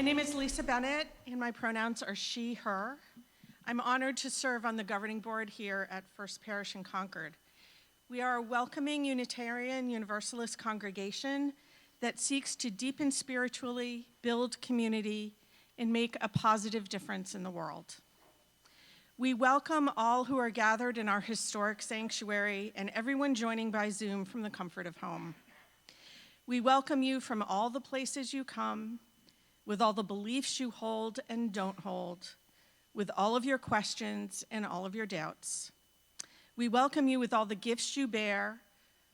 name is Lisa Bennett, and my pronouns are she, her. I'm honored to serve on the governing board here at First Parish in Concord. We are a welcoming Unitarian Universalist congregation that seeks to deepen spiritually, build community, and make a positive difference in the world. We welcome all who are gathered in our historic sanctuary and everyone joining by Zoom from the comfort of home. We welcome you from all the places you come, with all the beliefs you hold and don't hold, with all of your questions and all of your doubts. We welcome you with all the gifts you bear,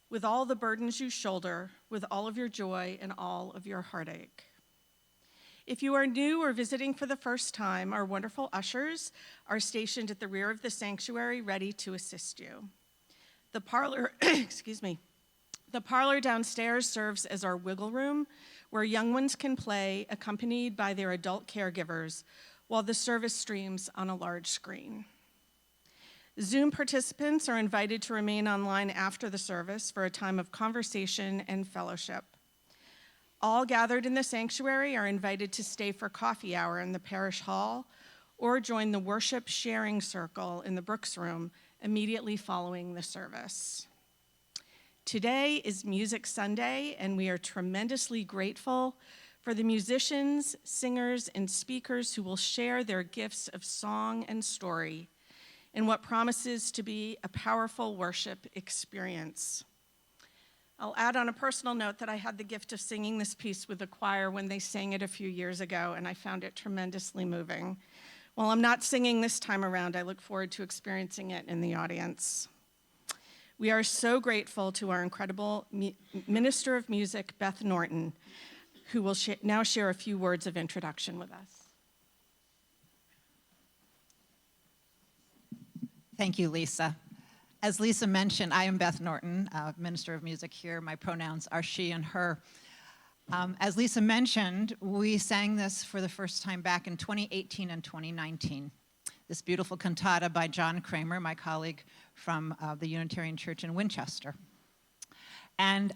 with all the burdens you shoulder, with all of your joy and all of your heartache. If you are new or visiting for the first time, our wonderful ushers are stationed at the rear of the sanctuary, ready to assist you. The parlor, the parlor downstairs serves as our wiggle room, where young ones can play, accompanied by their adult caregivers, while the service streams on a large screen. Zoom participants are invited to remain online after the service for a time of conversation and fellowship. All gathered in the sanctuary are invited to stay for coffee hour in the parish hall or join the worship sharing circle in the Brooks Room immediately following the service. Today is Music Sunday, and we are tremendously grateful for the musicians, singers, and speakers who will share their gifts of song and story in what promises to be a powerful worship experience. I'll add on a personal note that I had the gift of singing this piece with the choir when they sang it a few years ago, and I found it tremendously moving. While I'm not singing this time around, I look forward to experiencing it in the audience. We are so grateful to our incredible Minister of Music, Beth Norton, who will now share a few words of introduction with us. Thank you, Lisa. As Lisa mentioned, I am Beth Norton, Minister of Music here. My pronouns are she and her. As Lisa mentioned, we sang this for the first time back in 2018 and 2019. This beautiful cantata by John Kramer, my colleague from the Unitarian Church in Winchester. And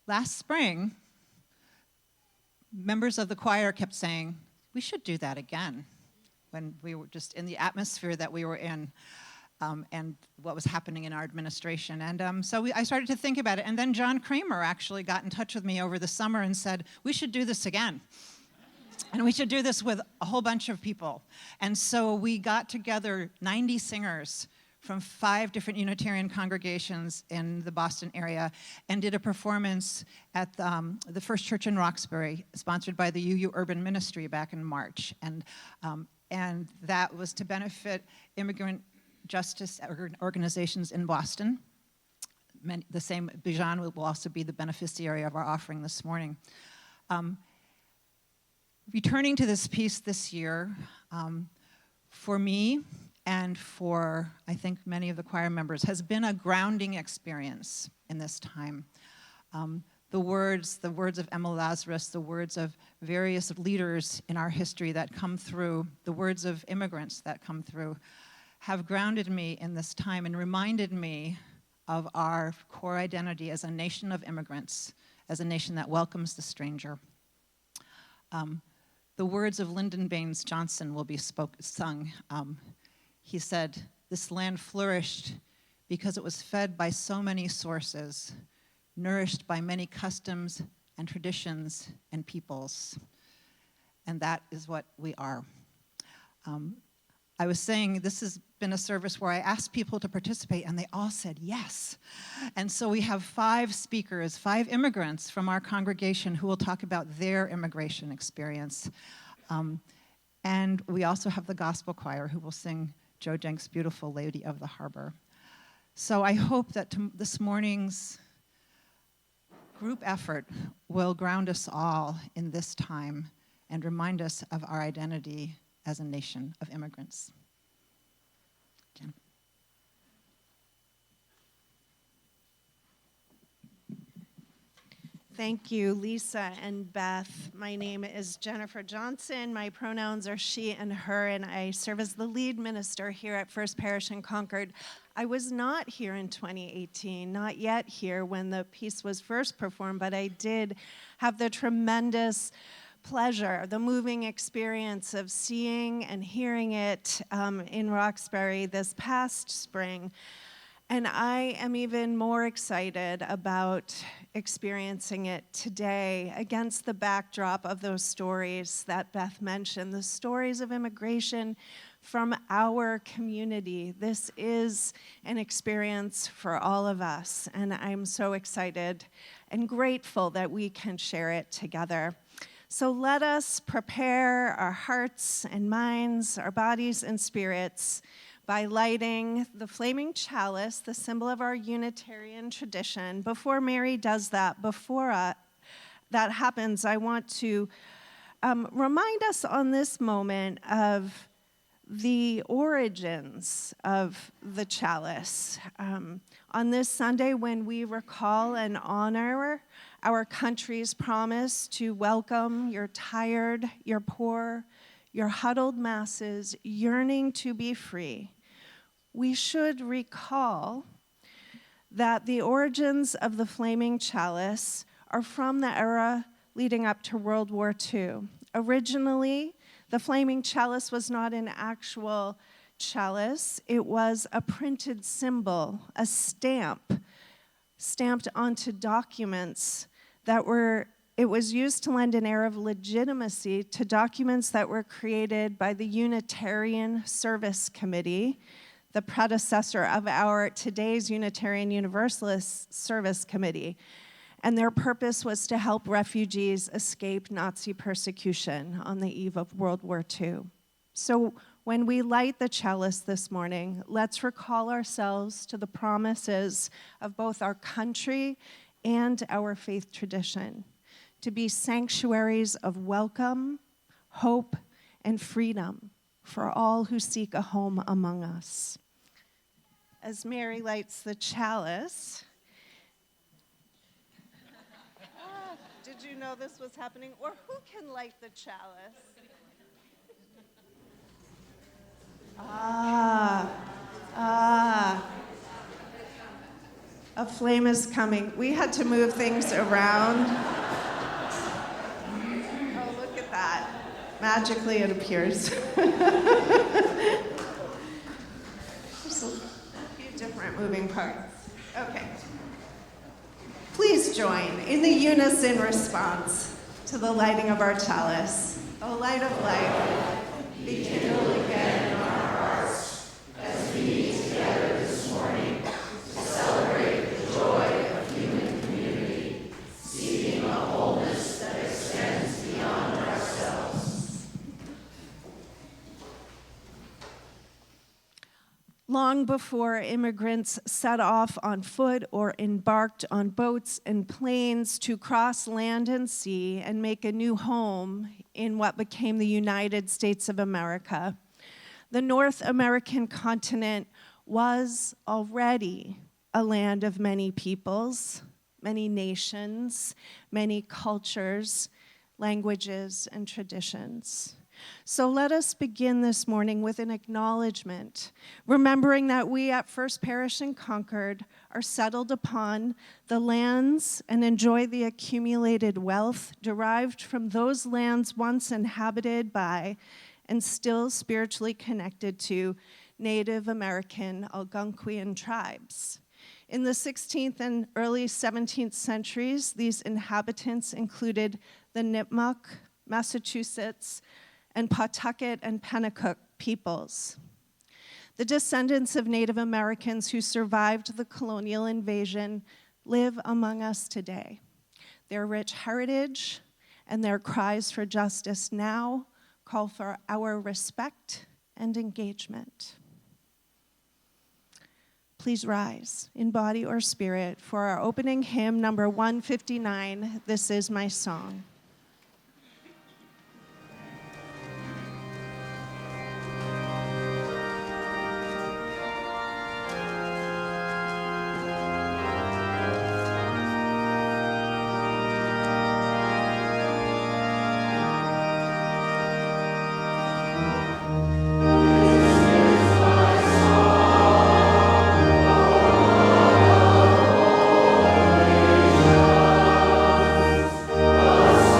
last spring, members of the choir kept saying, we should do that again, when we were just in the atmosphere that we were in and what was happening in our administration. And so I started to think about it. And then John Kramer actually got in touch with me over the summer and said, we should do this again. And we should do this with a whole bunch of people. And so we got together 90 singers from 5 different Unitarian congregations in the Boston area and did a performance at the First Church in Roxbury, sponsored by the UU Urban Ministry back in March. And that was to benefit immigrant justice organizations in Boston. The same, Bijan will also be the beneficiary of our offering this morning. Returning to this piece this year, for me and for, I think, many of the choir members, has been a grounding experience in this time. The words of Emma Lazarus, the words of various leaders in our history that come through, the words of immigrants that come through, have grounded me in this time and reminded me of our core identity as a nation of immigrants, as a nation that welcomes the stranger. The words of Lyndon Baines Johnson will be sung. He said, "This land flourished because it was fed by so many sources, nourished by many customs and traditions and peoples." And that is what we are. I was saying this has been a service where I asked people to participate and they all said yes. And so we have 5 speakers, 5 immigrants from our congregation who will talk about their immigration experience. And we also have the gospel choir who will sing Joe Jenk's beautiful Lady of the Harbor. So I hope that this morning's group effort will ground us all in this time and remind us of our identity as a nation of immigrants. Jen. Thank you, Lisa and Beth. My name is Jennifer Johnson. My pronouns are she and her, and I serve as the lead minister here at First Parish in Concord. I was not here in 2018, not yet here when the piece was first performed, but I did have the tremendous pleasure, the moving experience of seeing and hearing it in Roxbury this past spring. And I am even more excited about experiencing it today against the backdrop of those stories that Beth mentioned, the stories of immigration from our community. This is an experience for all of us, and I'm so excited and grateful that we can share it together. So let us prepare our hearts and minds, our bodies and spirits by lighting the flaming chalice, the symbol of our Unitarian tradition. Before Mary does that, before that happens, I want to remind us on this moment of the origins of the chalice. On this Sunday, when we recall and honor our country's promise to welcome your tired, your poor, your huddled masses yearning to be free, we should recall that the origins of the flaming chalice are from the era leading up to World War II. Originally, the flaming chalice was not an actual chalice. It was a printed symbol, a stamp, stamped onto documents that were, it was used to lend an air of legitimacy to documents that were created by the Unitarian Service Committee, the predecessor of our today's Unitarian Universalist Service Committee. And their purpose was to help refugees escape Nazi persecution on the eve of World War II. So when we light the chalice this morning, let's recall ourselves to the promises of both our country and our faith tradition, to be sanctuaries of welcome, hope, and freedom for all who seek a home among us. As Mary lights the chalice, did you know this was happening? Or who can light the chalice? A flame is coming. We had to move things around. Oh, look at that. Magically it appears. There's a few different moving parts. Okay. Please join in the unison response to the lighting of our chalice. O light of life, be kindled again in our hearts as we meet together this morning to celebrate the joy of human community, seeking a wholeness that extends beyond ourselves. Long before immigrants set off on foot or embarked on boats and planes to cross land and sea and make a new home in what became the United States of America, the North American continent was already a land of many peoples, many nations, many cultures, languages, and traditions. So let us begin this morning with an acknowledgement, remembering that we at First Parish in Concord are settled upon the lands and enjoy the accumulated wealth derived from those lands once inhabited by and still spiritually connected to Native American Algonquian tribes. In the 16th and early 17th centuries, these inhabitants included the Nipmuc, Massachusetts, and Pawtucket and Pennacook peoples. The descendants of Native Americans who survived the colonial invasion live among us today. Their rich heritage and their cries for justice now call for our respect and engagement. Please rise in body or spirit for our opening hymn, number 159, This Is My Song. Us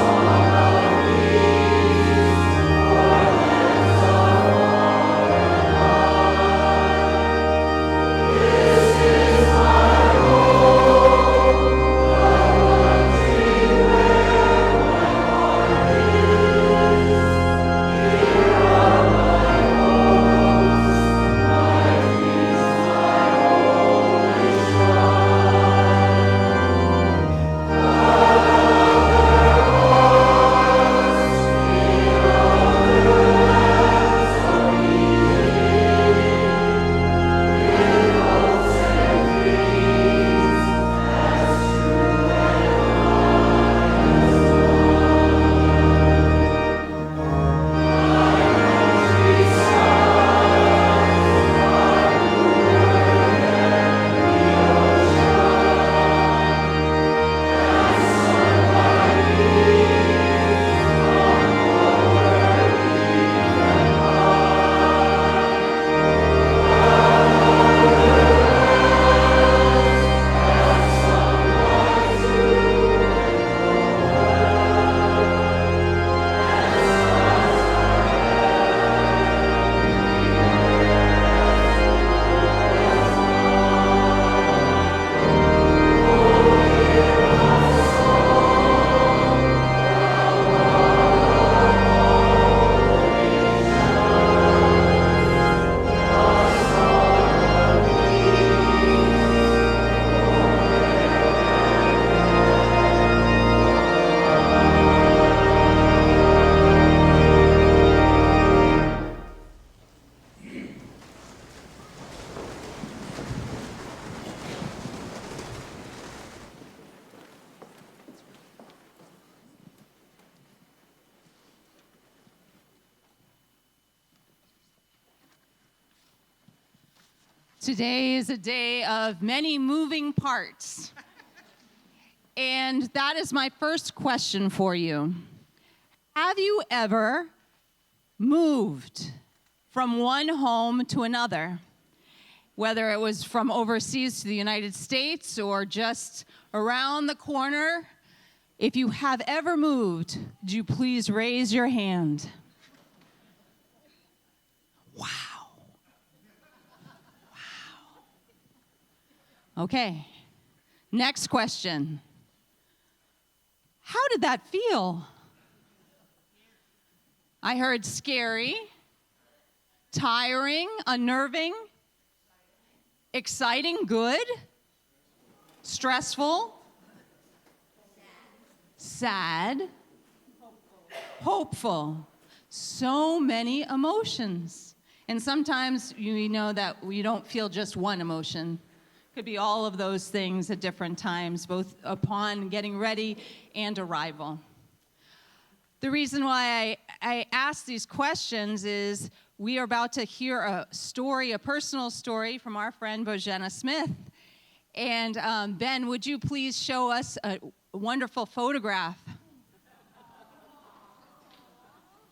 Today is a day of many moving parts. And that is my first question for you. Have you ever moved from one home to another? Whether it was from overseas to the United States or just around the corner. If you have ever moved, would you please raise your hand? Wow. Okay, next question. How did that feel? I heard scary, tiring, unnerving, exciting, good, stressful, sad, hopeful. So many emotions. And sometimes you know that we don't feel just one emotion. Could be all of those things at different times, both upon getting ready and arrival. The reason why I ask these questions is we are about to hear a story, a personal story from our friend Bojana Smith. And Ben, would you please show us a wonderful photograph?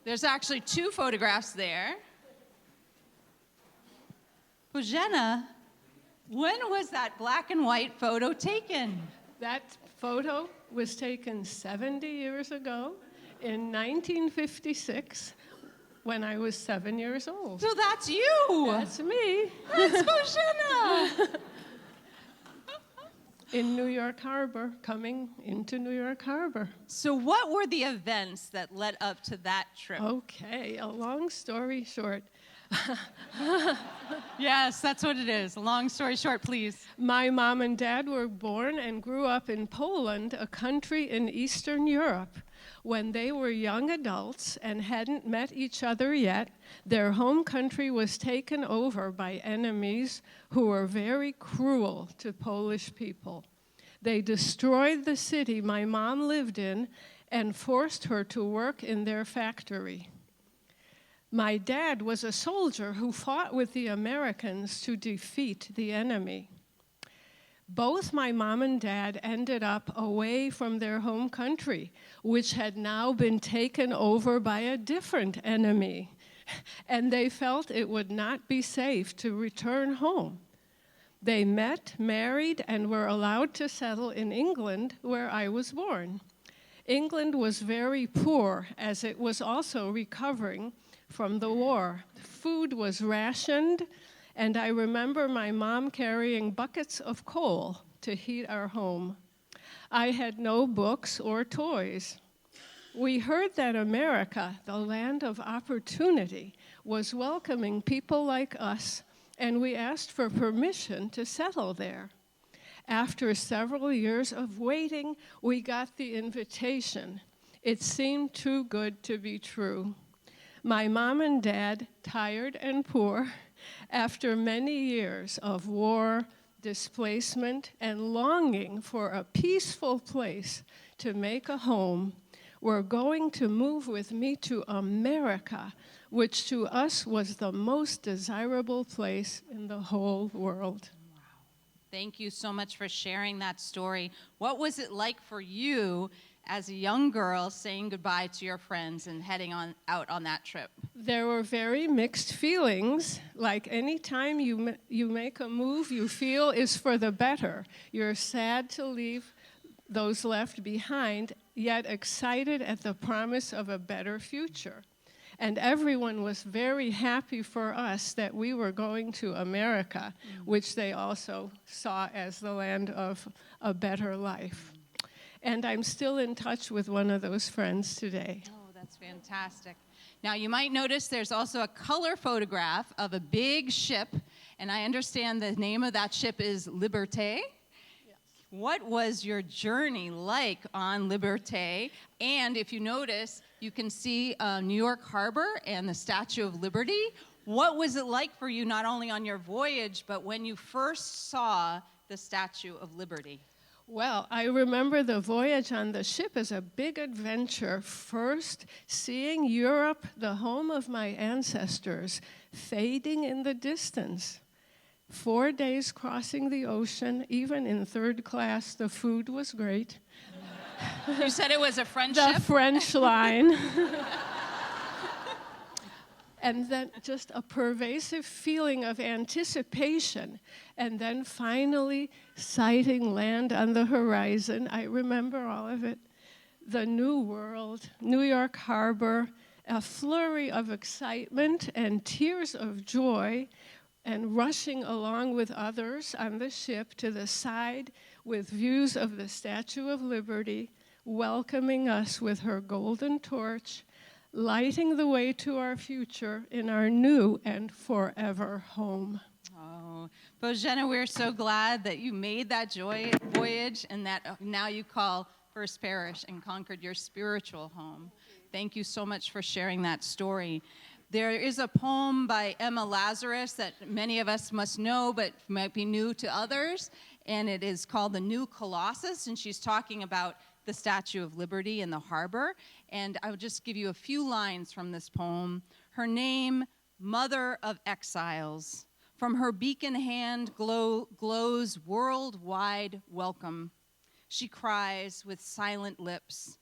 There's actually 2 photographs there. Bojana, when was that black and white photo taken? That photo was taken 70 years ago in 1956 when I was 7 years old. So that's you. That's me. That's Bojana. In New York Harbor, coming into New York Harbor. So what were the events that led up to that trip? Okay, a long story short. Yes, that's what it is. Long story short, please. My mom and dad were born and grew up in Poland, a country in Eastern Europe. When they were young adults and hadn't met each other yet, their home country was taken over by enemies who were very cruel to Polish people. They destroyed the city my mom lived in and forced her to work in their factory. My dad was a soldier who fought with the Americans to defeat the enemy. Both my mom and dad ended up away from their home country, which had now been taken over by a different enemy, and they felt it would not be safe to return home. They met, married, and were allowed to settle in England, where I was born. England was very poor, as it was also recovering from the war. Food was rationed, and I remember my mom carrying buckets of coal to heat our home. I had no books or toys. We heard that America, the land of opportunity, was welcoming people like us, and we asked for permission to settle there. After several years of waiting, we got the invitation. It seemed too good to be true. My mom and dad, tired and poor, after many years of war, displacement, and longing for a peaceful place to make a home, were going to move with me to America, which to us was the most desirable place in the whole world. Thank you so much for sharing that story. What was it like for you as a young girl saying goodbye to your friends and heading out on that trip? There were very mixed feelings. Like any time you make a move you feel is for the better. You're sad to leave those left behind, yet excited at the promise of a better future. And everyone was very happy for us that we were going to America, which they also saw as the land of a better life. And I'm still in touch with one of those friends today. Oh, that's fantastic. Now, you might notice there's also a color photograph of a big ship, and I understand the name of that ship is Liberté. Yes. What was your journey like on Liberté? And if you notice, you can see New York Harbor and the Statue of Liberty. What was it like for you, not only on your voyage, but when you first saw the Statue of Liberty? Well, I remember the voyage on the ship as a big adventure. First, seeing Europe, the home of my ancestors, fading in the distance. 4 days crossing the ocean, even in third class. The food was great. You said it was a friendship? The French line. And then just a pervasive feeling of anticipation. And then finally sighting land on the horizon. I remember all of it. The New World, New York Harbor, a flurry of excitement and tears of joy, and rushing along with others on the ship to the side with views of the Statue of Liberty, welcoming us with her golden torch, lighting the way to our future in our new and forever home. Oh, Bojena, we're so glad that you made that voyage and that now you call First Parish in Concord your spiritual home. Thank you so much for sharing that story. There is a poem by Emma Lazarus that many of us must know, but might be new to others, and it is called The New Colossus, and she's talking about the Statue of Liberty in the harbor. And I will just give you a few lines from this poem. Her name, Mother of Exiles. From her beacon hand glows worldwide welcome. She cries with silent lips,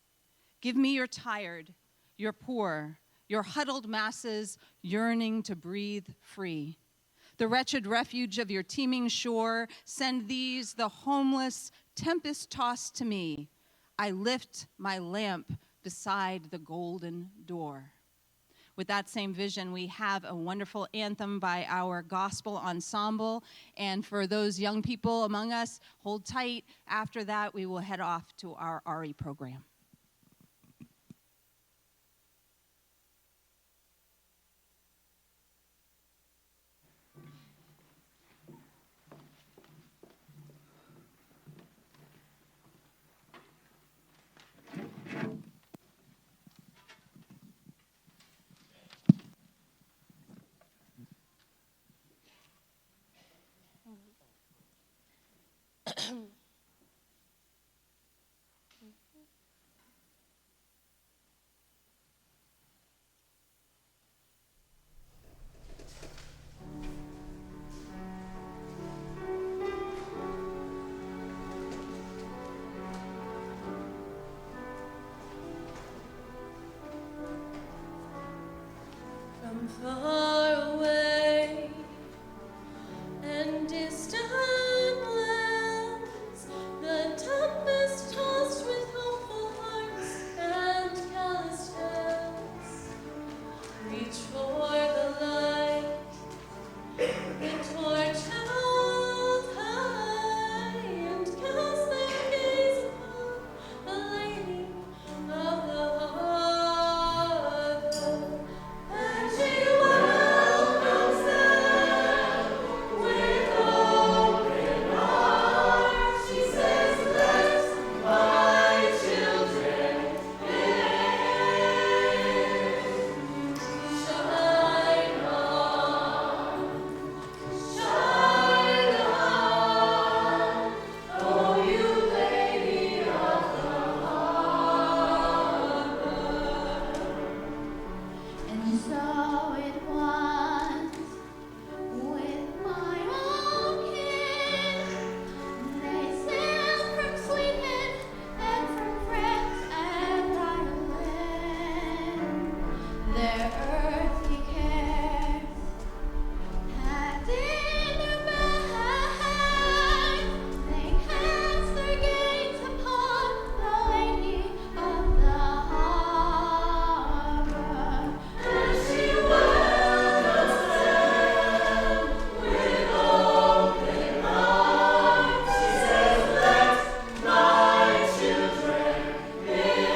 give me your tired, your poor, your huddled masses yearning to breathe free. The wretched refuge of your teeming shore, send these, the homeless, tempest-tossed to me. I lift my lamp beside the golden door. With that same vision, we have a wonderful anthem by our gospel ensemble. And for those young people among us, hold tight. After that, we will head off to our RE program. From far away and distant lands, the tempest tossed with hopeful hearts and callous hands, reach for the light, the torch held high, and cast their gaze upon the lady of the harbor. And she welcomes them with open arms. She says, "Let my children in." Shine on, oh you lady of the harbor. And so it was with my own kin. They sailed from Sweden and from France and Ireland. Their earthly cares had in their bags. They cast their gaze upon the lady of the harbor. And she welcomes them with open arms. She says, "Let my children in."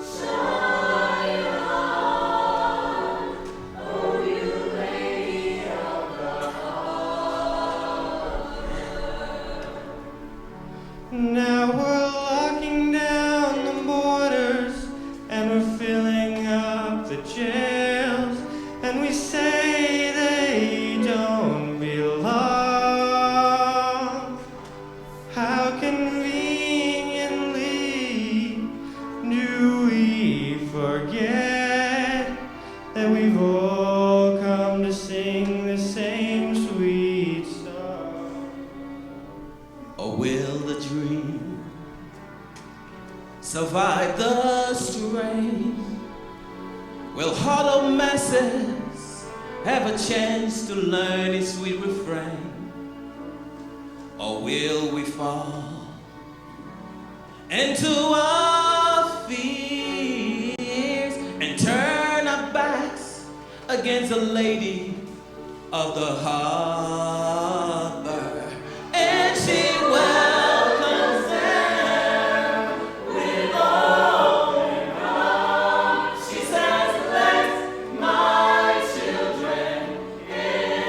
Shine on, oh you lady of the harbor. Now we're locking down the borders and we're filling up the jails, and we say they don't belong. How conveniently do we forget or will the dream survive the strain? Will hollow masses have a chance to learn its sweet refrain? Or will we fall into our fears and turn our backs against the lady of the harbor? And she welcomes them with open arms. She says, let my children in.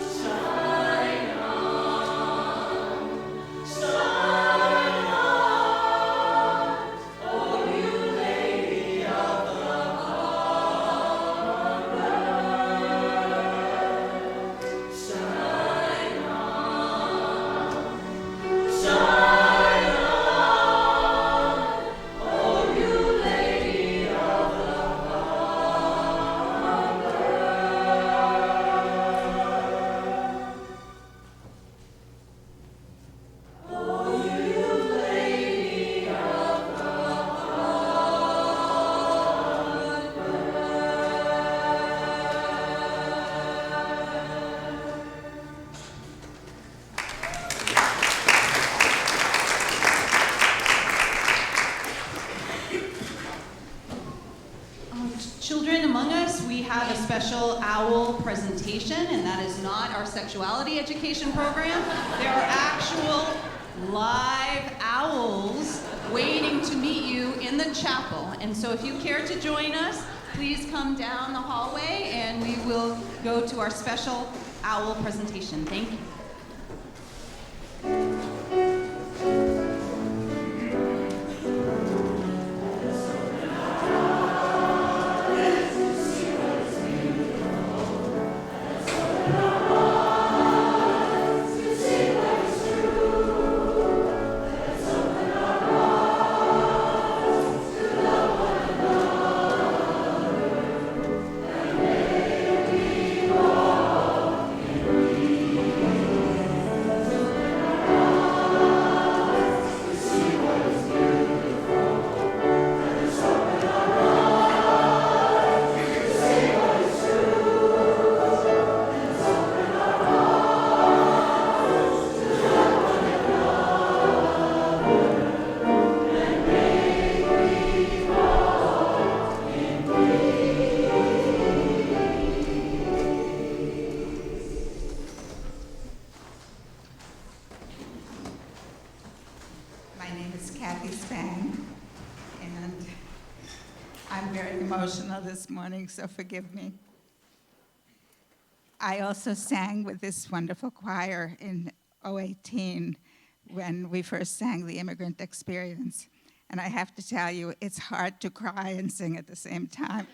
Shine on, oh you lady of the shine on, oh you lady of Children among us, we have a special owl presentation, and that is not our sexuality education program. There are actual live owls waiting to meet you in the chapel. And so if you care to join us, please come down the hallway and we will go to our special owl presentation. Thank you. My name is Kathy Spang, and I'm very emotional this morning, so forgive me. I also sang with this wonderful choir in 2018 when we first sang The Immigrant Experience. And I have to tell you, it's hard to cry and sing at the same time.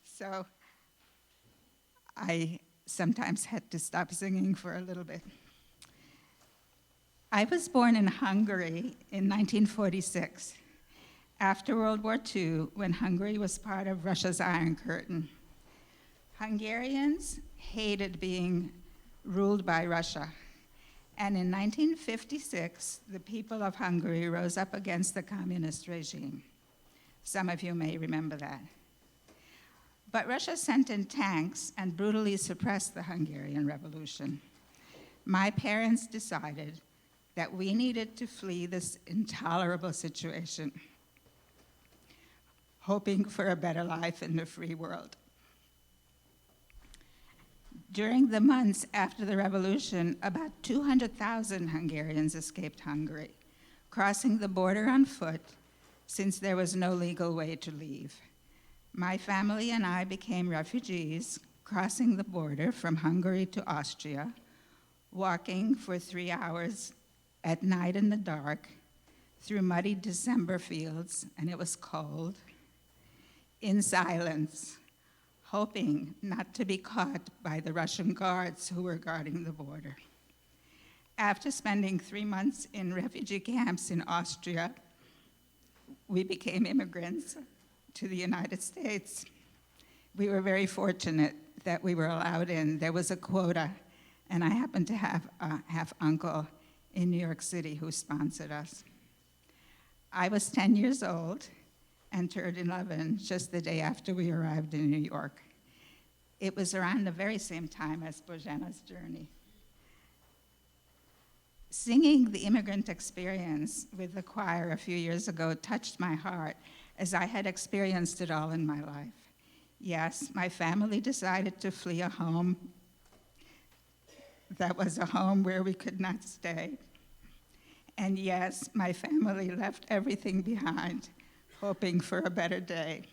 So I sometimes had to stop singing for a little bit. I was born in Hungary in 1946, after World War II, when Hungary was part of Russia's Iron Curtain. Hungarians hated being ruled by Russia, and in 1956, the people of Hungary rose up against the communist regime. Some of you may remember that. But Russia sent in tanks and brutally suppressed the Hungarian Revolution. My parents decided that we needed to flee this intolerable situation, hoping for a better life in the free world. During the months after the revolution, about 200,000 Hungarians escaped Hungary, crossing the border on foot since there was no legal way to leave. My family and I became refugees, crossing the border from Hungary to Austria, walking for 3 hours at night in the dark through muddy December fields, and it was cold, in silence, hoping not to be caught by the Russian guards who were guarding the border. After spending 3 months in refugee camps in Austria, we became immigrants to the United States. We were very fortunate that we were allowed in. There was a quota, and I happen to have a half uncle in New York City who sponsored us. I was 10 years old and turned 11 just the day after we arrived in New York. It was around the very same time as Božena's journey. Singing the immigrant experience with the choir a few years ago touched my heart, as I had experienced it all in my life. Yes, my family decided to flee a home that was a home where we could not stay. And yes, my family left everything behind, hoping for a better day.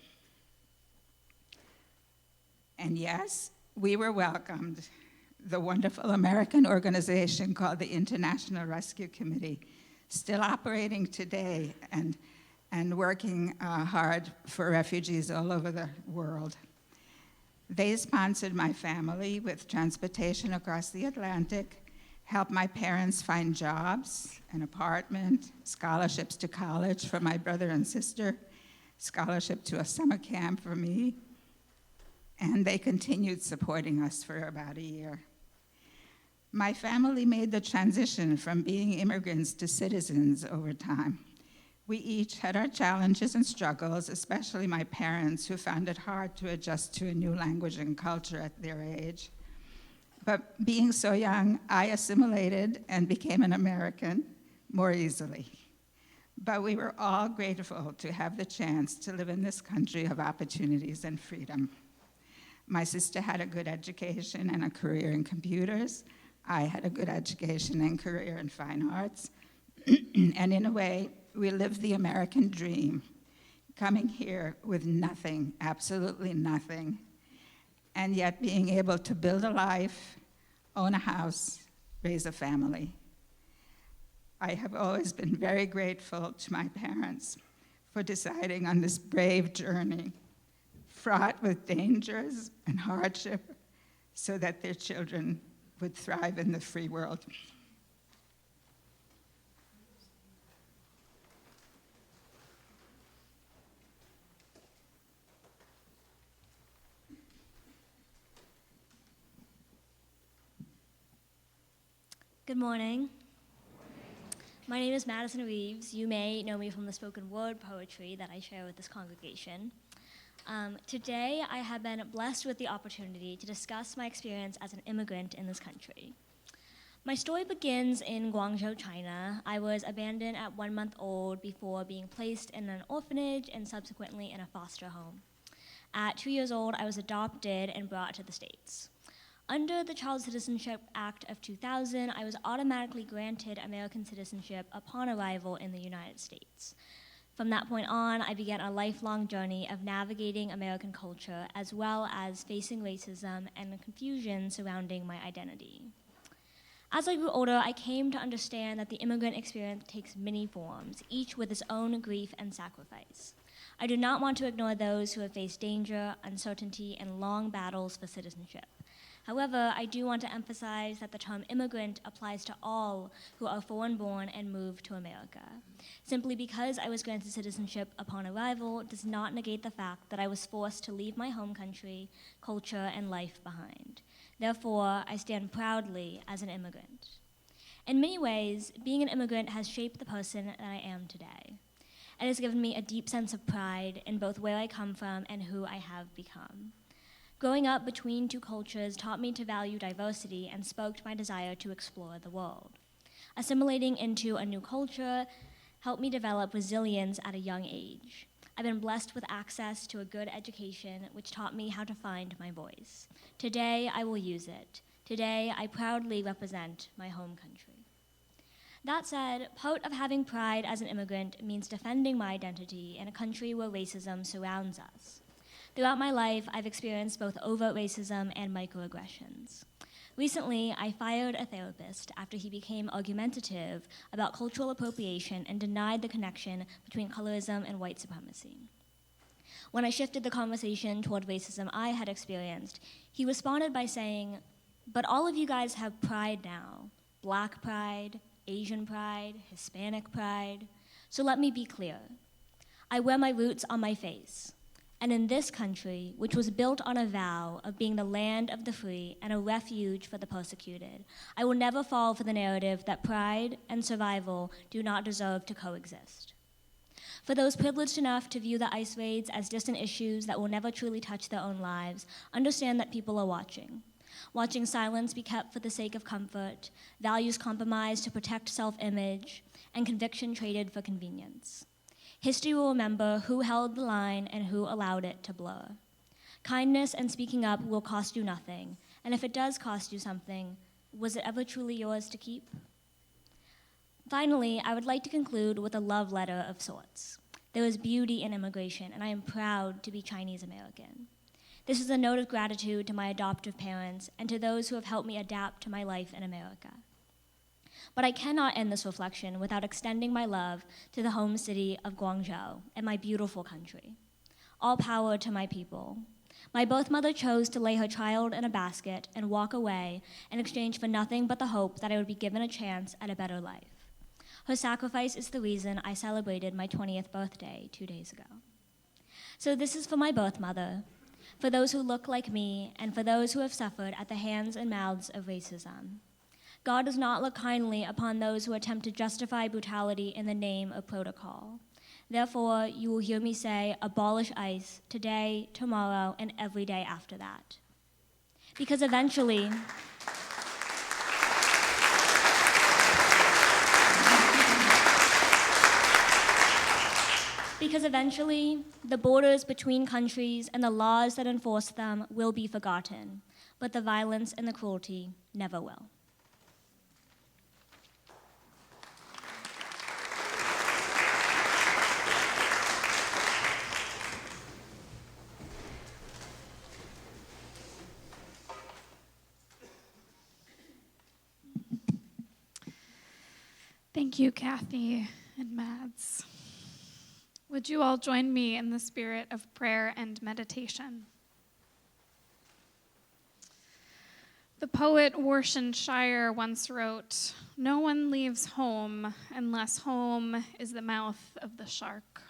And yes, we were welcomed. The wonderful American organization called the International Rescue Committee, still operating today and working hard for refugees all over the world. They sponsored my family with transportation across the Atlantic, helped my parents find jobs, an apartment, scholarships to college for my brother and sister, scholarship to a summer camp for me, and they continued supporting us for about a year. My family made the transition from being immigrants to citizens over time. We each had our challenges and struggles, especially my parents, who found it hard to adjust to a new language and culture at their age. But being so young, I assimilated and became an American more easily. But we were all grateful to have the chance to live in this country of opportunities and freedom. My sister had a good education and a career in computers. I had a good education and career in fine arts. And in a way, we lived the American dream, coming here with nothing, absolutely nothing, and yet being able to build a life, own a house, raise a family. I have always been very grateful to my parents for deciding on this brave journey, fraught with dangers and hardship, so that their children would thrive in the free world. Good morning. My name is Madison Reeves. You may know me from the spoken word poetry that I share with this congregation. Today, I have been blessed with the opportunity to discuss my experience as an immigrant in this country. My story begins in Guangzhou, China. I was abandoned at 1 month old before being placed in an orphanage and subsequently in a foster home. At 2 years old, I was adopted and brought to the States. Under the Child Citizenship Act of 2000, I was automatically granted American citizenship upon arrival in the United States. From that point on, I began a lifelong journey of navigating American culture, as well as facing racism and the confusion surrounding my identity. As I grew older, I came to understand that the immigrant experience takes many forms, each with its own grief and sacrifice. I do not want to ignore those who have faced danger, uncertainty, and long battles for citizenship. However, I do want to emphasize that the term immigrant applies to all who are foreign-born and moved to America. Simply because I was granted citizenship upon arrival does not negate the fact that I was forced to leave my home country, culture, and life behind. Therefore, I stand proudly as an immigrant. In many ways, being an immigrant has shaped the person that I am today. It has given me a deep sense of pride in both where I come from and who I have become. Growing up between two cultures taught me to value diversity and sparked my desire to explore the world. Assimilating into a new culture helped me develop resilience at a young age. I've been blessed with access to a good education, which taught me how to find my voice. Today, I will use it. Today, I proudly represent my home country. That said, part of having pride as an immigrant means defending my identity in a country where racism surrounds us. Throughout my life, I've experienced both overt racism and microaggressions. Recently, I fired a therapist after he became argumentative about cultural appropriation and denied the connection between colorism and white supremacy. When I shifted the conversation toward racism I had experienced, he responded by saying, "But all of you guys have pride now. Black pride, Asian pride, Hispanic pride. So let me be clear. I wear my roots on my face. And in this country, which was built on a vow of being the land of the free and a refuge for the persecuted, I will never fall for the narrative that pride and survival do not deserve to coexist. For those privileged enough to view the ICE raids as distant issues that will never truly touch their own lives, understand that people are watching. Watching silence be kept for the sake of comfort, values compromised to protect self-image, and conviction traded for convenience. History will remember who held the line and who allowed it to blur. Kindness and speaking up will cost you nothing, and if it does cost you something, was it ever truly yours to keep? Finally, I would like to conclude with a love letter of sorts. There is beauty in immigration, and I am proud to be Chinese American. This is a note of gratitude to my adoptive parents and to those who have helped me adapt to my life in America. But I cannot end this reflection without extending my love to the home city of Guangzhou and my beautiful country. All power to my people. My birth mother chose to lay her child in a basket and walk away in exchange for nothing but the hope that I would be given a chance at a better life. Her sacrifice is the reason I celebrated my 20th birthday 2 days ago. So this is for my birth mother, for those who look like me, and for those who have suffered at the hands and mouths of racism. God does not look kindly upon those who attempt to justify brutality in the name of protocol. Therefore, you will hear me say, abolish ICE today, tomorrow, and every day after that. Because eventually, the borders between countries and the laws that enforce them will be forgotten, but the violence and the cruelty never will. Thank you, Kathy and Mads. Would you all join me in the spirit of prayer and meditation? The poet Warsan Shire once wrote, "No one leaves home unless home is the mouth of the shark."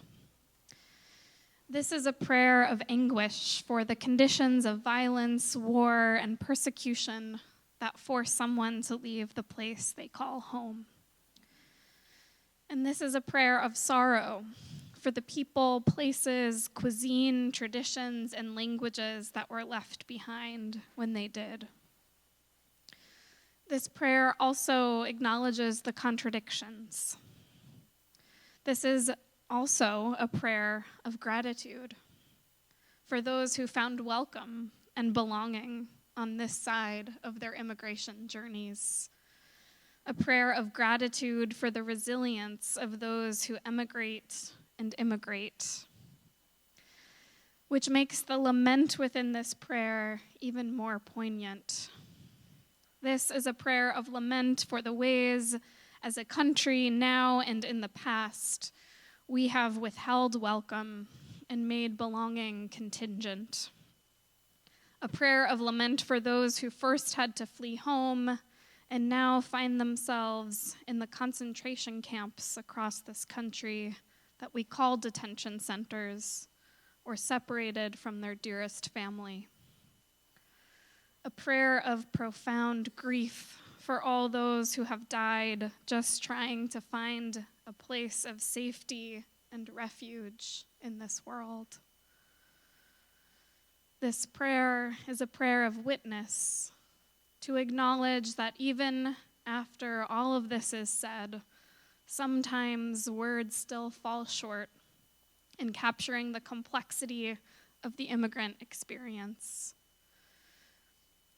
This is a prayer of anguish for the conditions of violence, war, and persecution that force someone to leave the place they call home. And this is a prayer of sorrow for the people, places, cuisine, traditions, and languages that were left behind when they did. This prayer also acknowledges the contradictions. This is also a prayer of gratitude for those who found welcome and belonging on this side of their immigration journeys. A prayer of gratitude for the resilience of those who emigrate and immigrate, which makes the lament within this prayer even more poignant. This is a prayer of lament for the ways, as a country now and in the past, we have withheld welcome and made belonging contingent. A prayer of lament for those who first had to flee home and now find themselves in the concentration camps across this country that we call detention centers, or separated from their dearest family. A prayer of profound grief for all those who have died just trying to find a place of safety and refuge in this world. This prayer is a prayer of witness, to acknowledge that even after all of this is said, sometimes words still fall short in capturing the complexity of the immigrant experience.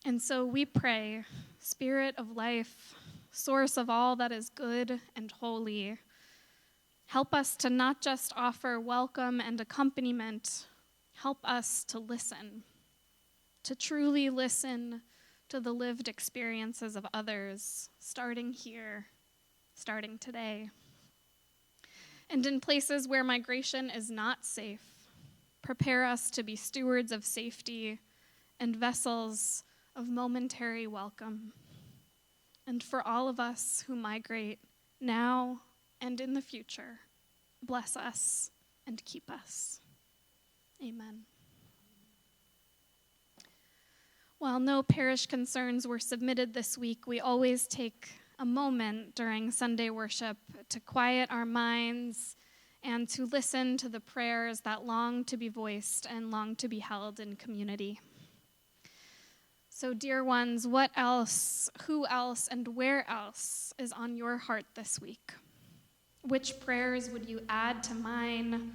And so we pray, Spirit of life, source of all that is good and holy, help us to not just offer welcome and accompaniment, help us to listen, to truly listen to the lived experiences of others, starting here, starting today. And in places where migration is not safe, prepare us to be stewards of safety and vessels of momentary welcome. And for all of us who migrate now and in the future, bless us and keep us. Amen. While no parish concerns were submitted this week, we always take a moment during Sunday worship to quiet our minds and to listen to the prayers that long to be voiced and long to be held in community. So, dear ones, what else, who else, and where else is on your heart this week? Which prayers would you add to mine?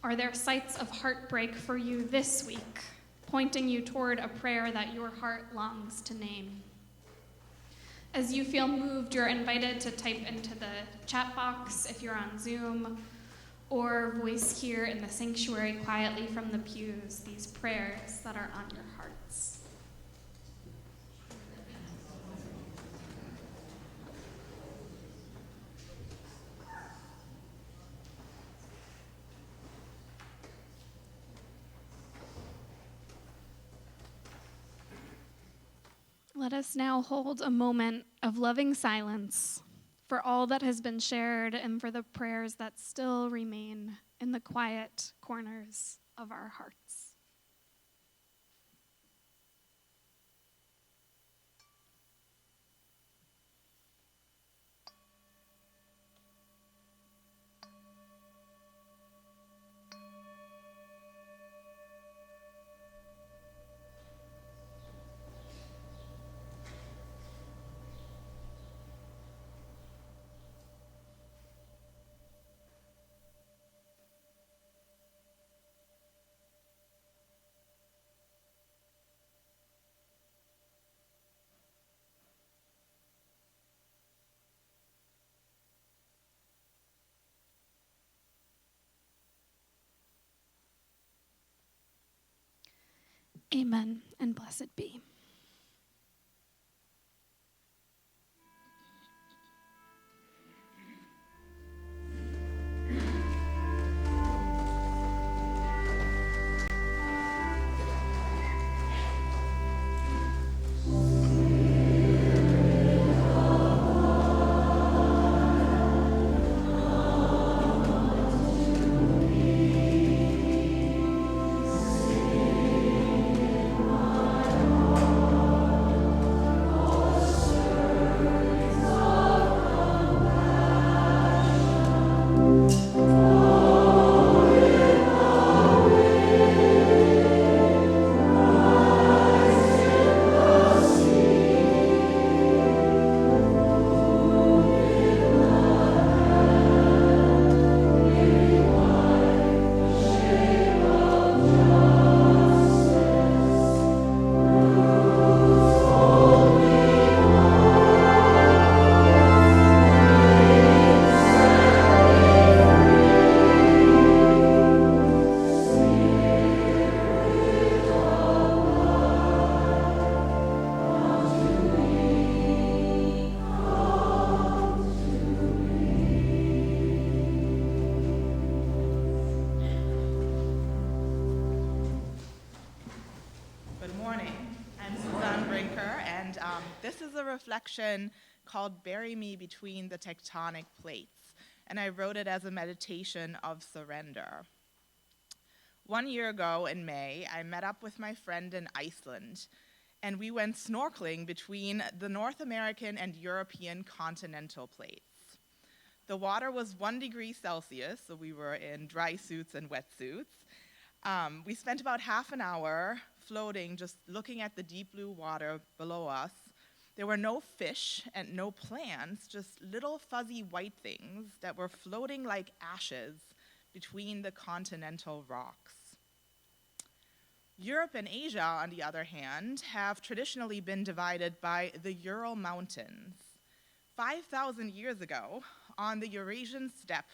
Are there sites of heartbreak for you this week, pointing you toward a prayer that your heart longs to name? As you feel moved, you're invited to type into the chat box if you're on Zoom, or voice here in the sanctuary quietly from the pews these prayers that are on your hearts. Let us now hold a moment of loving silence for all that has been shared and for the prayers that still remain in the quiet corners of our hearts. Amen, and blessed be. This is a reflection called Bury Me Between the Tectonic Plates, and I wrote it as a meditation of surrender. 1 year ago in May, I met up with my friend in Iceland, and we went snorkeling between the North American and European continental plates. The water was 1 degree Celsius, so we were in dry suits and wetsuits. We spent about half an hour floating, just looking at the deep blue water below us. There were no fish and no plants, just little fuzzy white things that were floating like ashes between the continental rocks. Europe and Asia, on the other hand, have traditionally been divided by the Ural Mountains. 5,000 years ago, on the Eurasian steppe,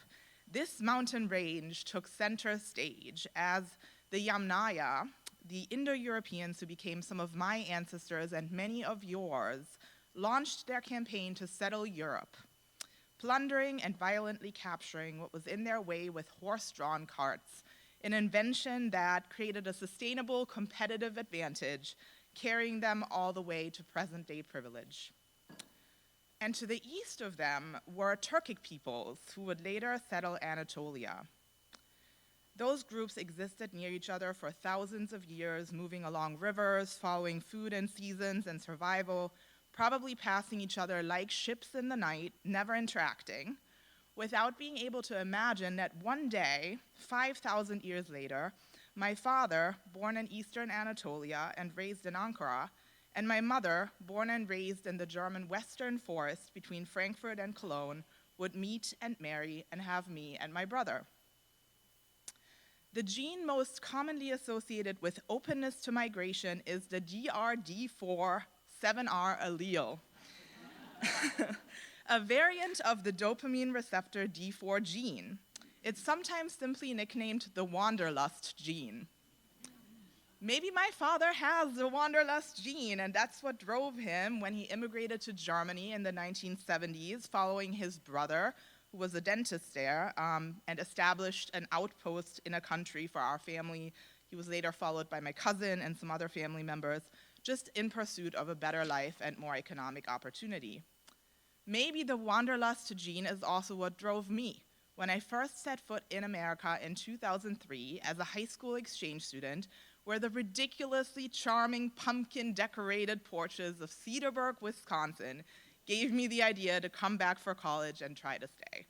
this mountain range took center stage as the Yamnaya, the Indo-Europeans who became some of my ancestors and many of yours, launched their campaign to settle Europe, plundering and violently capturing what was in their way with horse-drawn carts, an invention that created a sustainable competitive advantage, carrying them all the way to present-day privilege. And to the east of them were Turkic peoples who would later settle Anatolia. Those groups existed near each other for thousands of years, moving along rivers, following food and seasons and survival, probably passing each other like ships in the night, never interacting, without being able to imagine that one day, 5,000 years later, my father, born in eastern Anatolia and raised in Ankara, and my mother, born and raised in the German western forest between Frankfurt and Cologne, would meet and marry and have me and my brother. The gene most commonly associated with openness to migration is the DRD4-7R allele, a variant of the dopamine receptor D4 gene. It's sometimes simply nicknamed the wanderlust gene. Maybe my father has the wanderlust gene, and that's what drove him when he immigrated to Germany in the 1970s, following his brother, who was a dentist there, and established an outpost in a country for our family. He was later followed by my cousin and some other family members, just in pursuit of a better life and more economic opportunity. Maybe the wanderlust gene is also what drove me. When I first set foot in America in 2003 as a high school exchange student, where the ridiculously charming pumpkin-decorated porches of Cedarburg, Wisconsin, gave me the idea to come back for college and try to stay.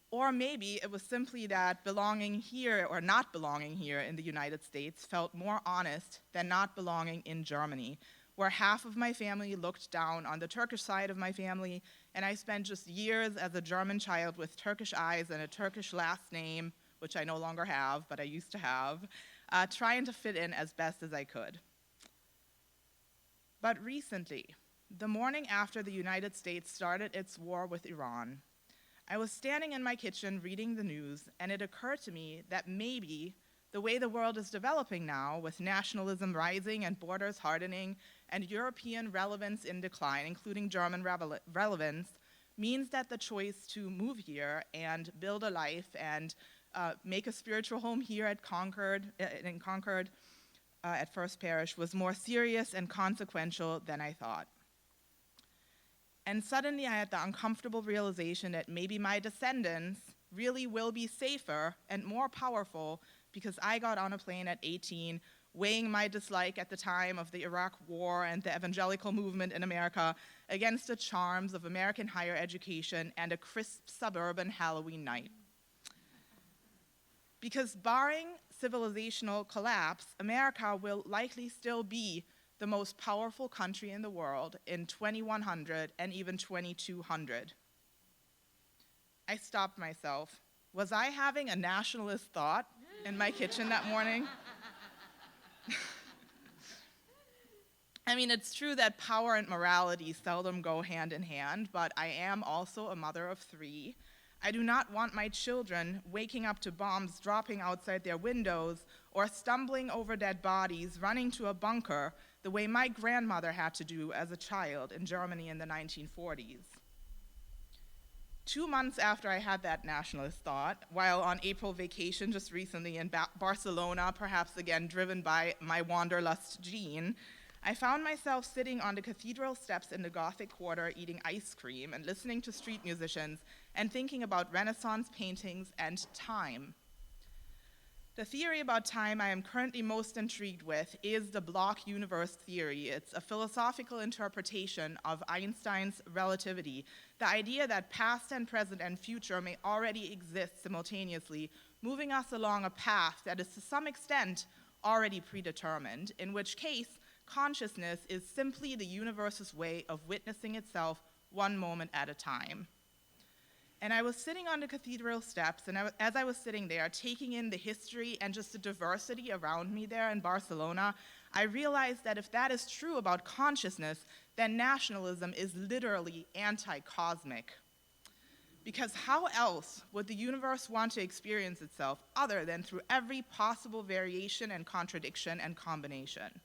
Or maybe it was simply that belonging here or not belonging here in the United States felt more honest than not belonging in Germany, where half of my family looked down on the Turkish side of my family, and I spent just years as a German child with Turkish eyes and a Turkish last name, which I no longer have, but I used to have, trying to fit in as best as I could. But recently, the morning after the United States started its war with Iran, I was standing in my kitchen reading the news, and it occurred to me that maybe the way the world is developing now, with nationalism rising and borders hardening, and European relevance in decline, including German relevance, means that the choice to move here and build a life and make a spiritual home here at Concord, at First Parish, was more serious and consequential than I thought. And suddenly I had the uncomfortable realization that maybe my descendants really will be safer and more powerful because I got on a plane at 18, weighing my dislike at the time of the Iraq War and the evangelical movement in America against the charms of American higher education and a crisp suburban Halloween night. Because barring civilizational collapse, America will likely still be the most powerful country in the world in 2100 and even 2200. I stopped myself. Was I having a nationalist thought in my kitchen that morning? I mean, it's true that power and morality seldom go hand in hand, but I am also a mother of 3. I do not want my children waking up to bombs dropping outside their windows or stumbling over dead bodies, running to a bunker the way my grandmother had to do as a child in Germany in the 1940s. 2 months after I had that nationalist thought, while on April vacation just recently in Barcelona, perhaps again driven by my wanderlust gene, I found myself sitting on the cathedral steps in the Gothic Quarter eating ice cream and listening to street musicians and thinking about Renaissance paintings and time. The theory about time I am currently most intrigued with is the block universe theory. It's a philosophical interpretation of Einstein's relativity, the idea that past and present and future may already exist simultaneously, moving us along a path that is to some extent already predetermined, in which case consciousness is simply the universe's way of witnessing itself one moment at a time. And I was sitting on the cathedral steps, and as I was sitting there, taking in the history and just the diversity around me there in Barcelona, I realized that if that is true about consciousness, then nationalism is literally anti-cosmic. Because how else would the universe want to experience itself other than through every possible variation and contradiction and combination?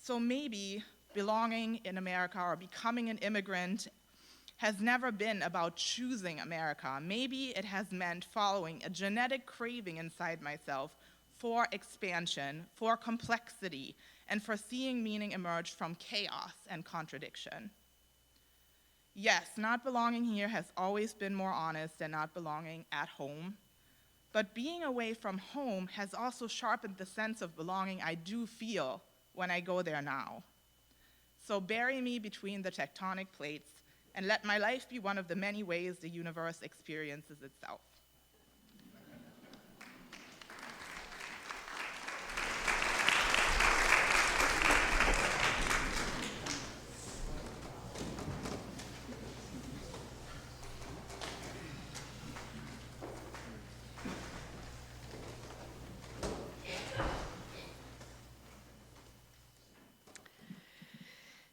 So maybe belonging in America or becoming an immigrant has never been about choosing America. Maybe it has meant following a genetic craving inside myself for expansion, for complexity, and for seeing meaning emerge from chaos and contradiction. Yes, not belonging here has always been more honest than not belonging at home, But being away from home has also sharpened the sense of belonging I do feel when I go there now. So bury me between the tectonic plates and let my life be one of the many ways the universe experiences itself.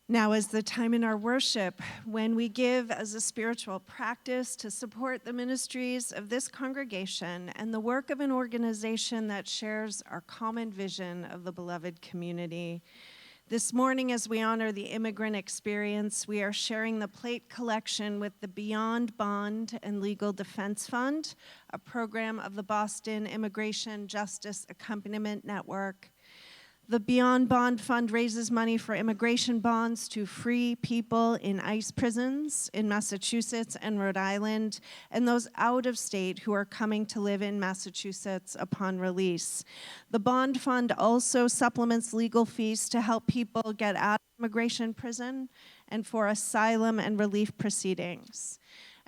Now is the time in our worship when we give as a spiritual practice to support the ministries of this congregation and the work of an organization that shares our common vision of the beloved community. This morning, as we honor the immigrant experience, we are sharing the plate collection with the Beyond Bond and Legal Defense Fund, a program of the Boston Immigration Justice Accompaniment Network. The Beyond Bond Fund raises money for immigration bonds to free people in ICE prisons in Massachusetts and Rhode Island, and those out of state who are coming to live in Massachusetts upon release. The bond fund also supplements legal fees to help people get out of immigration prison and for asylum and relief proceedings.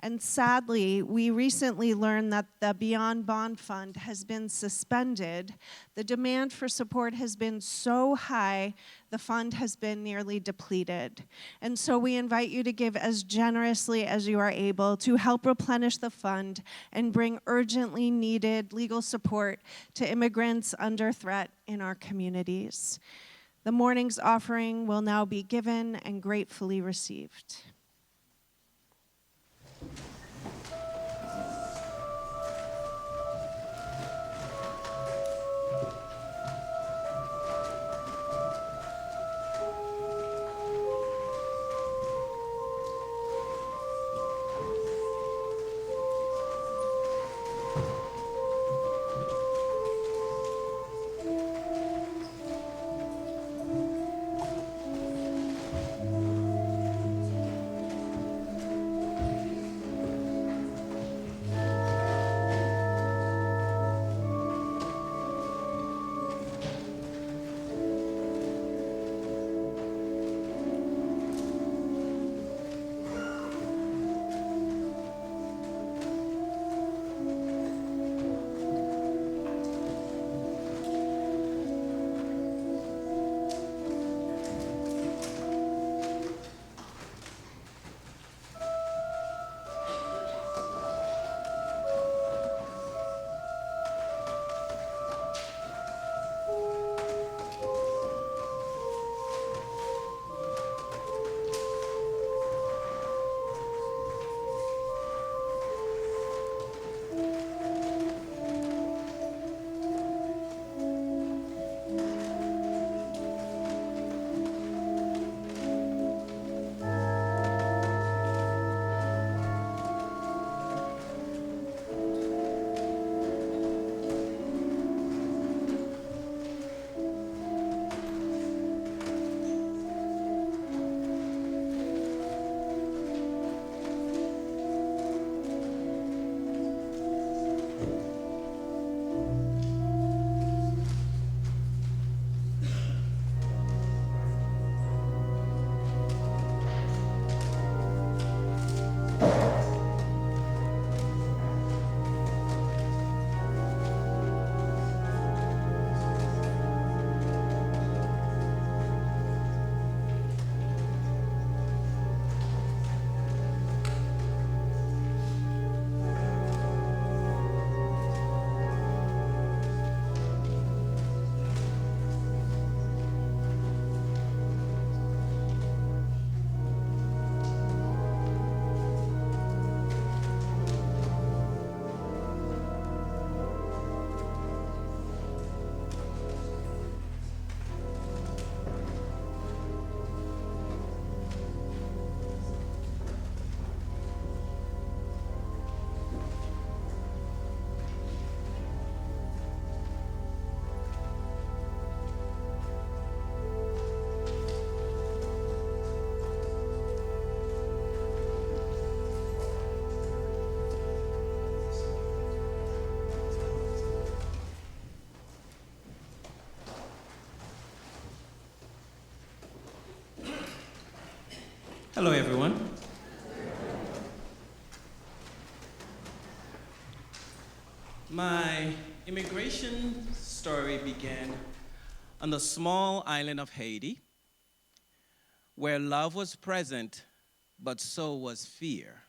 And sadly, we recently learned that the Beyond Bond Fund has been suspended. The demand for support has been so high, the fund has been nearly depleted. And so we invite you to give as generously as you are able to help replenish the fund and bring urgently needed legal support to immigrants under threat in our communities. The morning's offering will now be given and gratefully received. Hello, everyone. My immigration story began on the small island of Haiti, where love was present, but so was fear.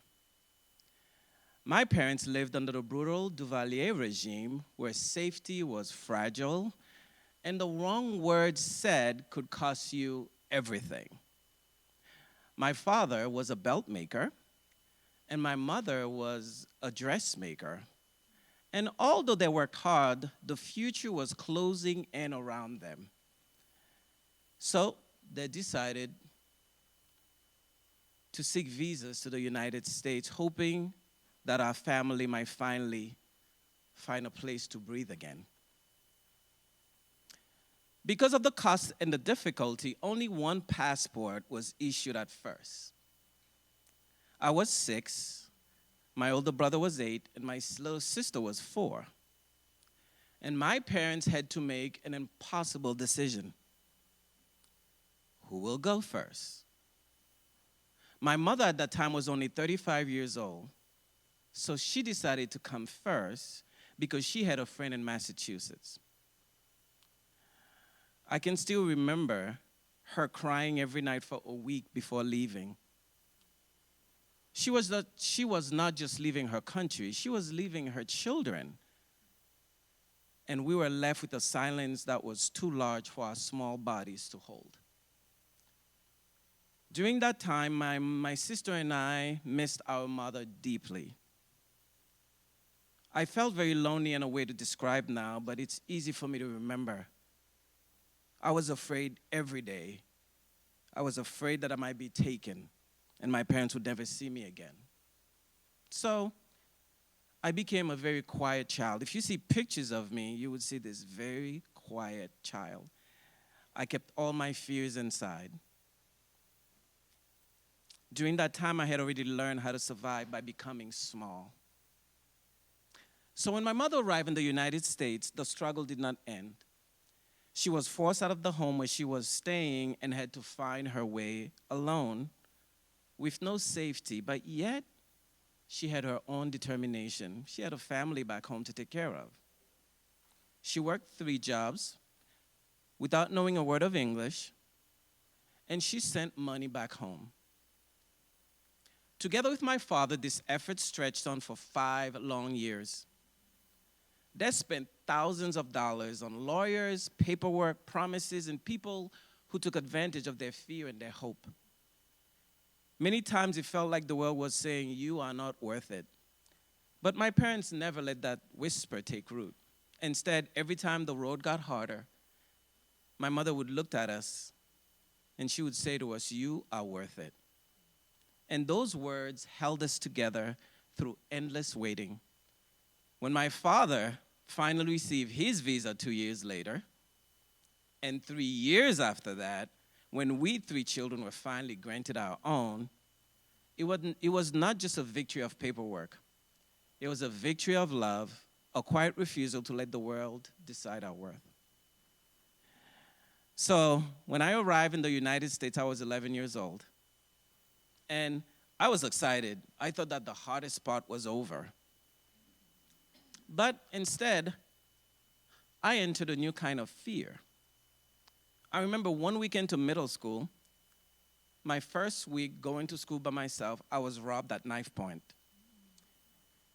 My parents lived under the brutal Duvalier regime, where safety was fragile, and the wrong word said could cost you everything. My father was a belt maker, and my mother was a dressmaker. And although they worked hard, the future was closing in around them. So they decided to seek visas to the United States, hoping that our family might finally find a place to breathe again. Because of the cost and the difficulty, only one passport was issued at first. I was 6, my older brother was 8, and my little sister was 4. And my parents had to make an impossible decision. Who will go first? My mother at that time was only 35 years old, so she decided to come first because she had a friend in Massachusetts. I can still remember her crying every night for a week before leaving. She was not just leaving her country, she was leaving her children. And we were left with a silence that was too large for our small bodies to hold. During that time, my sister and I missed our mother deeply. I felt very lonely in a way to describe now, but it's easy for me to remember. I was afraid every day. I was afraid that I might be taken and my parents would never see me again. So I became a very quiet child. If you see pictures of me, you would see this very quiet child. I kept all my fears inside. During that time, I had already learned how to survive by becoming small. So when my mother arrived in the United States, the struggle did not end. She was forced out of the home where she was staying and had to find her way alone with no safety, but yet she had her own determination. She had a family back home to take care of. She worked 3 jobs without knowing a word of English, and she sent money back home. Together with my father, this effort stretched on for 5 long years. They spent thousands of dollars on lawyers, paperwork, promises, and people who took advantage of their fear and their hope. Many times it felt like the world was saying, "You are not worth it." But my parents never let that whisper take root. Instead, every time the road got harder, my mother would look at us and she would say to us, "You are worth it." And those words held us together through endless waiting. When my father finally received his visa 2 years later, and 3 years after that, when we 3 children were finally granted our own, it was not just a victory of paperwork. It was a victory of love, a quiet refusal to let the world decide our worth. So when I arrived in the United States, I was 11 years old. And I was excited. I thought that the hardest part was over. But instead, I entered a new kind of fear. I remember one week into middle school, my first week going to school by myself, I was robbed at knife point.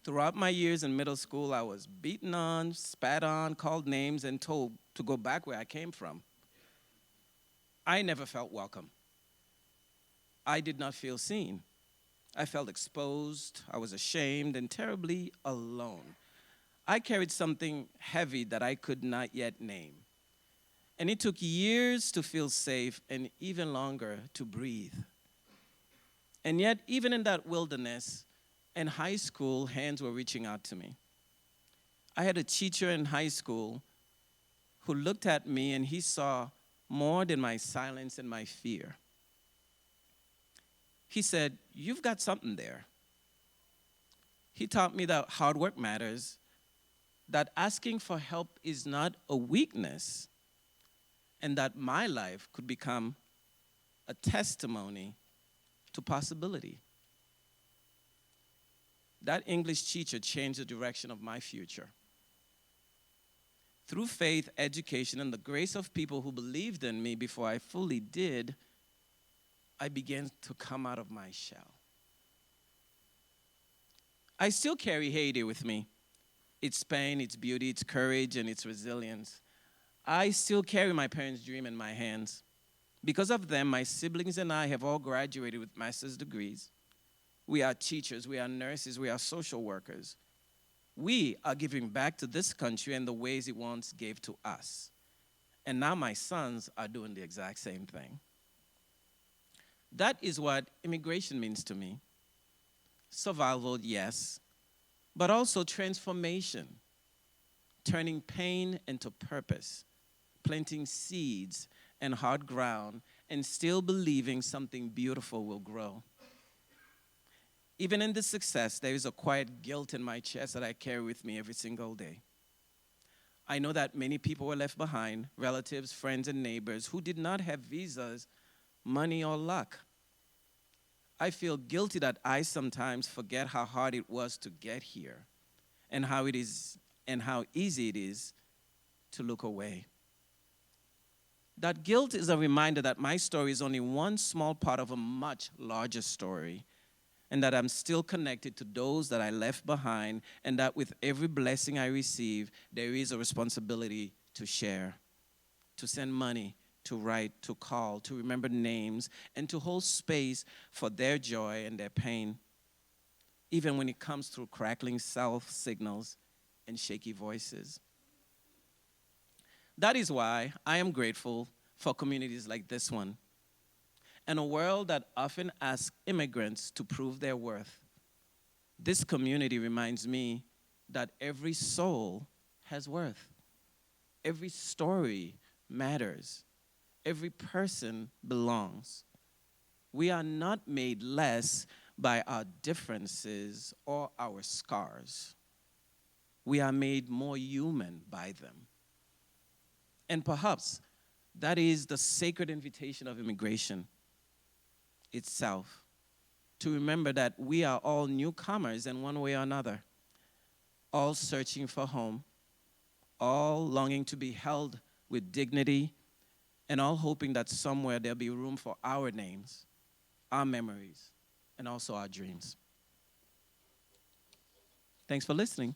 Throughout my years in middle school, I was beaten on, spat on, called names, and told to go back where I came from. I never felt welcome. I did not feel seen. I felt exposed, I was ashamed, and terribly alone. I carried something heavy that I could not yet name. And it took years to feel safe and even longer to breathe. And yet, even in that wilderness, in high school, hands were reaching out to me. I had a teacher in high school who looked at me and he saw more than my silence and my fear. He said, "You've got something there." He taught me that hard work matters, that asking for help is not a weakness, and that my life could become a testimony to possibility. That English teacher changed the direction of my future. Through faith, education, and the grace of people who believed in me before I fully did, I began to come out of my shell. I still carry Haiti with me. Its pain, its beauty, its courage, and its resilience. I still carry my parents' dream in my hands. Because of them, my siblings and I have all graduated with master's degrees. We are teachers, we are nurses, we are social workers. We are giving back to this country in the ways it once gave to us. And now my sons are doing the exact same thing. That is what immigration means to me. Survival, yes, but also transformation, turning pain into purpose, planting seeds in hard ground, and still believing something beautiful will grow. Even in this success, there is a quiet guilt in my chest that I carry with me every single day. I know that many people were left behind, relatives, friends, and neighbors who did not have visas, money, or luck. I feel guilty that I sometimes forget how hard it was to get here and how easy it is to look away. That guilt is a reminder that my story is only one small part of a much larger story, and that I'm still connected to those that I left behind, and that with every blessing I receive, there is a responsibility to share, to send money, to write, to call, to remember names, and to hold space for their joy and their pain, even when it comes through crackling cell signals and shaky voices. That is why I am grateful for communities like this one, and a world that often asks immigrants to prove their worth. This community reminds me that every soul has worth. Every story matters. Every person belongs. We are not made less by our differences or our scars. We are made more human by them. And perhaps that is the sacred invitation of immigration itself, to remember that we are all newcomers in one way or another, all searching for home, all longing to be held with dignity, and all hoping that somewhere there'll be room for our names, our memories, and also our dreams. Thanks for listening.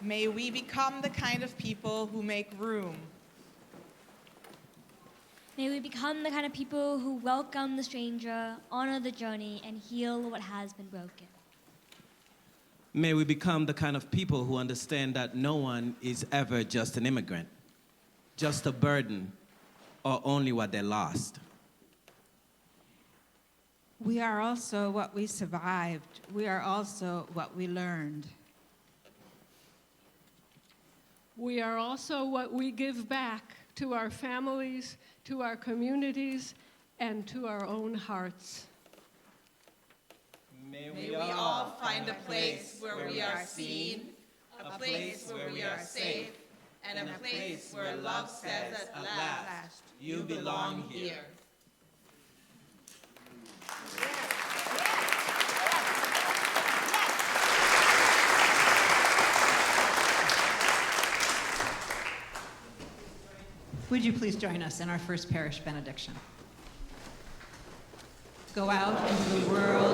May we become the kind of people who make room. May we become the kind of people who welcome the stranger, honor the journey, and heal what has been broken. May we become the kind of people who understand that no one is ever just an immigrant, just a burden, or only what they lost. We are also what we survived. We are also what we learned. We are also what we give back to our families, to our communities, and to our own hearts. May we all find a place where we are seen, a place where we are safe, and a place where love says at last, you belong here. Would you please join us in our First Parish benediction? Go out into the world